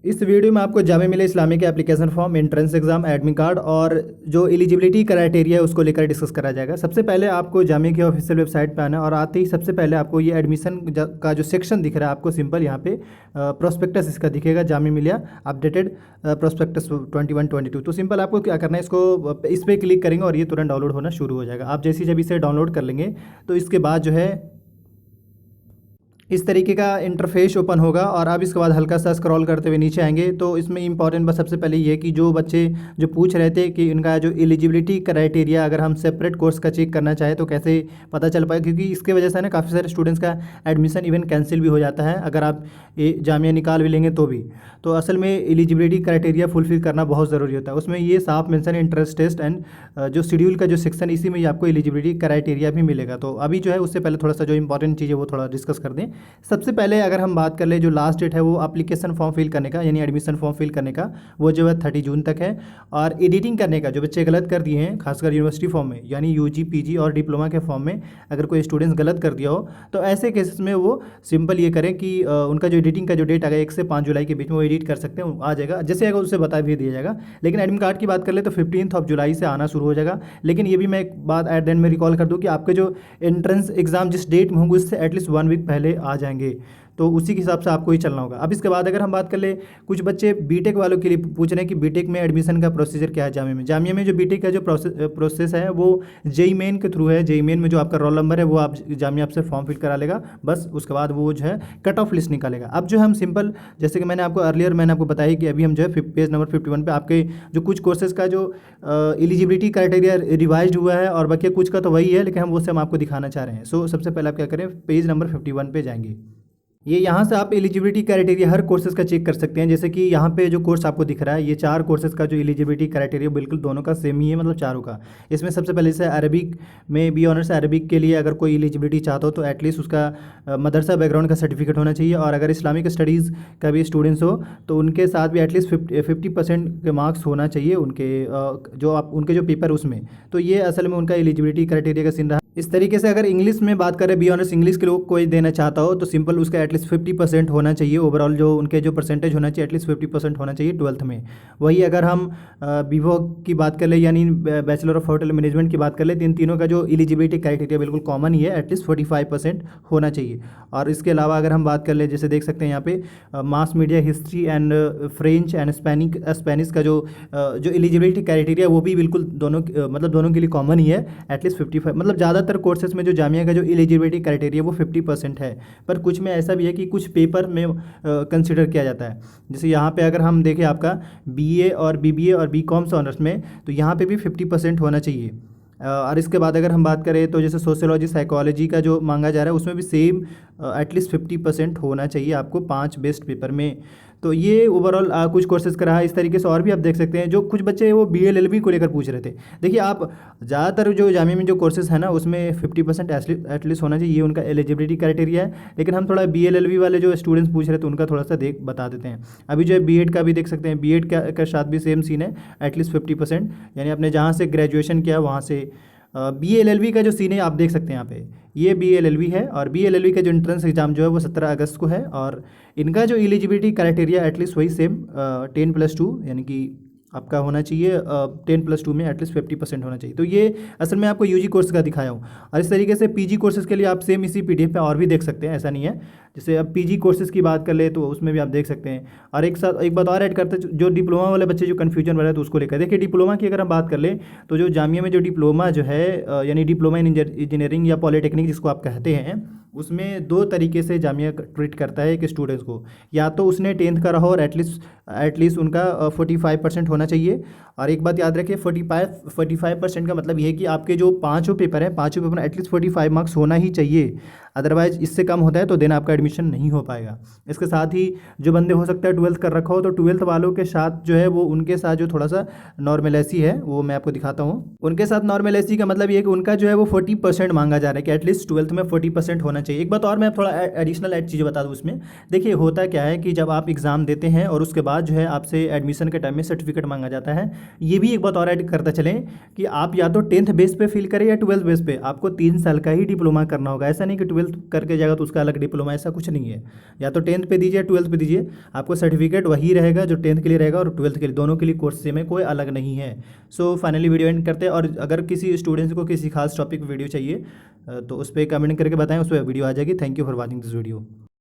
इस वीडियो में आपको जामिया मिलिया इस्लामिया के application form, entrance exam, admit card और जो एलिजिबिलिटी क्राइटेरिया है उसको लेकर डिस्कस करा जाएगा। सबसे पहले आपको जामिया की ऑफिशियल वेबसाइट पे आना है और आते ही सबसे पहले आपको ये एडमिशन का जो सेक्शन दिख रहा है आपको सिंपल यहाँ पे प्रोस्पेक्टस इसका दिखेगा, जामिया मिलिया अपडेटेड प्रोस्पेक्टस 21-22। तो सिंपल आपको क्या करना है, इसको इस पर क्लिक करेंगे और ये तुरंत डाउनलोड होना शुरू हो जाएगा। आप जैसे जब इसे डाउनलोड कर लेंगे तो इसके बाद जो है इस तरीके का इंटरफेस ओपन होगा और आप इसके बाद हल्का सा स्क्रॉल करते हुए नीचे आएंगे तो इसमें इंपॉर्टेंट बस सबसे पहले ये कि जो बच्चे जो पूछ रहे थे कि इनका जो एलिजिबिलिटी क्राइटेरिया अगर हम सेपरेट कोर्स का चेक करना चाहें तो कैसे पता चल पाए, क्योंकि इसके वजह से ना काफ़ी सारे स्टूडेंट्स का एडमिशन इवन कैंसिल भी हो जाता है अगर आप जामिया निकाल भी लेंगे तो भी। तो असल में एलिजिबिलिटी क्राइटेरिया फुलफिल करना बहुत ज़रूरी होता है। उसमें ये साफ मेंशन है इंट्रेंस टेस्ट एंड जो शेड्यूल का जो सेक्शन इसी में आपको एलिजिबिलिटी क्राइटेरिया भी मिलेगा। तो अभी जो है उससे पहले थोड़ा सा जो इंपॉर्टेंट चीज़ है वो थोड़ा डिस्कस कर दें। सबसे पहले अगर हम बात कर ले जो लास्ट डेट है वो एप्लीकेशन फॉर्म फिल करने का यानी एडमिशन फॉर्म फिल करने का वो जो है 30 जून तक है। और एडिटिंग करने का जो बच्चे गलत कर दिए हैं खासकर यूनिवर्सिटी फॉर्म में यानी यूजी पीजी और डिप्लोमा के फॉर्म में अगर कोई स्टूडेंट्स गलत कर दिया हो तो ऐसे केसेस में वो सिंपल ये करें कि उनका जो एडिटिंग का जो डेट आएगा 1 से 5 जुलाई के बीच में वो एडिट कर सकते हैं, आ जाएगा जैसे आएगा उससे बता भी दिया जाएगा। लेकिन एडमिट कार्ड की बात कर ले तो 15 जुलाई से आना शुरू हो जाएगा। लेकिन ये भी मैं एक बात एट द एंड में रिकॉल कर दूँ कि आपके जो एंट्रेंस एग्जाम जिस डेट में होंगे उससे एटलीस्ट 1 वीक पहले आ जाएंगे, तो उसी के हिसाब से आपको ही चलना होगा। अब इसके बाद अगर हम बात कर ले कुछ बच्चे बीटेक वालों के लिए पूछ रहे हैं कि बीटेक में एडमिशन का प्रोसीजर क्या है जामिया में जो बीटेक का जो प्रोसेस है वो जेई मेन के थ्रू है। जेई मेन में जो आपका रोल नंबर है वो आप जामिया आपसे फॉर्म फिल करा लेगा, बस उसके बाद वो जो है कट ऑफ लिस्ट निकालेगा। अब जो हम सिंपल जैसे कि मैंने आपको बताया कि अभी हम जो है पेज नंबर 51 पे आपके जो कुछ कोर्सेज का जो एलिजिबिलिटी क्राइटेरिया रिवाइज हुआ है और बाकी कुछ का तो वही है लेकिन हम आपको दिखाना चाह रहे हैं। सो सबसे पहले आप क्या करें, पेज नंबर 51 पे जाएंगे। ये यहाँ से आप एलिजिबिलिटी क्राइटेरिया हर कोर्सेज का चेक कर सकते हैं। जैसे कि यहाँ पे जो कोर्स आपको दिख रहा है ये 4 कोर्सेज का जो एलिजिबिलिटी क्राइटेरिया बिल्कुल दोनों का सेम ही है, मतलब चारों का। इसमें सबसे पहले जैसे अरबिक में बी ऑनर्स अरबिक के लिए अगर कोई एलिजिबिलिटी चाहता हो तो एटलीस्ट उसका मदरसा बैकग्राउंड का सर्टिफिकेट होना चाहिए। और अगर इस्लामिक स्टडीज़ का भी स्टूडेंट्स हो तो उनके साथ भी एटलीस्ट 50% के मार्क्स होना चाहिए उनके जो पेपर उसमें। तो ये असल में उनका एलिजिबिलिटी क्राइटेरिया का सीन रहा। इस तरीके से अगर इंग्लिश में बात करें बी ऑनर्स इंग्लिश के लोग कोई देना चाहता हो तो सिंपल उसका एटलीस्ट 50% होना चाहिए ओवरऑल, जो उनके जो परसेंटेज होना चाहिए एटलीस्ट 50% होना चाहिए 12th में। वही अगर हम बीवॉक की बात कर ले यानी बैचलर ऑफ होटल मैनेजमेंट की बात कर ले तो इन तीनों का जो एलिजिबिलिटी क्राइटेरिया बिल्कुल कॉमन ही है, एटलीस्ट 45% होना चाहिए। और इसके अलावा अगर हम बात कर ले जैसे देख सकते हैं यहाँ पे mass media history and French and Spanish का जो एलिजिबिलिटी क्राइटेरिया वो भी बिल्कुल दोनों के लिए कॉमन ही है, एटलीस्ट 55। मतलब ज़्यादातर कोर्सेज में जो जामिया का जो एलिजिबिलिटी क्राइटेरिया वो 50% है, पर कुछ में ऐसा भी है कि कुछ पेपर में कंसिडर किया जाता है। जैसे यहाँ पे अगर हम देखें आपका बीए और बीबीए और बीकॉम से ऑनर्स में तो यहाँ पे भी 50% होना चाहिए। और इसके बाद अगर हम बात करें तो जैसे सोशियोलॉजी साइकोलॉजी का जो मांगा जा रहा है उसमें भी सेम एटलीस्ट 50% होना चाहिए आपको 5 बेस्ट पेपर में। तो ये ओवरऑल कुछ कोर्सेज का रहा है। इस तरीके से और भी आप देख सकते हैं जो कुछ बच्चे वो BLLB को लेकर पूछ रहे थे। देखिए आप ज़्यादातर जो जामिया में जो कोर्सेज है ना उसमें 50% एटलीस्ट होना चाहिए, ये उनका एलिजिबिलिटी क्राइटेरिया है। लेकिन हम थोड़ा BLLB वाले जो स्टूडेंट्स पूछ रहे थे उनका थोड़ा सा बता देते हैं। अभी जो है बीएड का भी देख सकते हैं, बीएड का साथ भी सेम सीन है, एटलीस्ट 50% यानी आपने जहाँ से ग्रेजुएशन किया वहाँ से। BLLB का जो सीन है आप देख सकते हैं यहाँ पे, ये BLLB है और BLLB का जो एंट्रेंस एग्जाम जो है वो 17 अगस्त को है। और इनका जो एलिजिबिलिटी क्राइटेरिया एटलीस्ट वही सेम 10+2 यानी कि आपका होना चाहिए 10+2 में एटलीस्ट 50% होना चाहिए। तो ये असल में आपको यूजी कोर्स का दिखाया हूँ। और इस तरीके से पीजी कोर्सेज़ के लिए आप सेम इसी PDF पे और भी देख सकते हैं, ऐसा नहीं है। जैसे अब पीजी कोर्सेज़ की बात कर ले तो उसमें भी आप देख सकते हैं। और एक बात और ऐड करते हैं, जो डिप्लोमा वाले बच्चे जो कन्फ्यूजन वाला है तो उसको लेकर देखिए। डिप्लोमा की अगर हम बात कर ले तो जो जामिया में जो डिप्लोमा जो है यानी डिप्लोमा इन इंजीनियरिंग या पॉलीटेक्निक जिसको आप कहते हैं, उसमें 2 तरीके से जामिया ट्रीट करता है एक स्टूडेंट्स को। या तो उसने 10th का रहा और एटलीस्ट उनका 45% होना चाहिए। और एक बात याद रखिए 45% का मतलब ये है कि आपके जो 5 पेपर हैं 5 पेपर में एटलीस्ट 45 मार्क्स होना ही चाहिए, अदरवाइज इससे कम होता है तो देन आपका एडमिशन नहीं हो पाएगा। इसके साथ ही जो बंदे हो सकता है 12th कर रखा हो तो 12th वालों के साथ जो है वो उनके साथ जो थोड़ा सा नॉर्मल है वो मैं आपको दिखाता हूँ। उनके साथ नॉर्मल का मतलब ये है कि उनका जो है वो 40% मांगा जा रहा है कि एटलीस्ट 12th में 40% होना चाहिए। एक बात और मैं थोड़ा एडिशनल चीज़ बता दूँ उसमें। देखिए होता क्या है कि जब आप एग्ज़ाम देते हैं और उसके बाद जो है आपसे एडमिशन के टाइम में सर्टिफिकेट मांगा जाता है। ये भी एक बात और ऐड करते चलें कि आप या तो 10th बेस पे फिल करें या 12th बेस पे, आपको 3 साल का ही डिप्लोमा करना होगा। ऐसा नहीं कि ट्वेल्थ करके जाएगा तो उसका अलग डिप्लोमा, ऐसा कुछ नहीं है। या तो 10th पे दीजिए 12th पे दीजिए, आपको सर्टिफिकेट वही रहेगा जो 10th के लिए रहेगा और 12th के लिए, दोनों के लिए कोर्स सेम है, कोई अलग नहीं है। सो फाइनली वीडियो एंड करते हैं। और अगर किसी स्टूडेंट्स को किसी खास टॉपिक वीडियो चाहिए तो उस पर कमेंट करके बताएं, उस पर वीडियो आ जाएगी। Thank you for watching this video.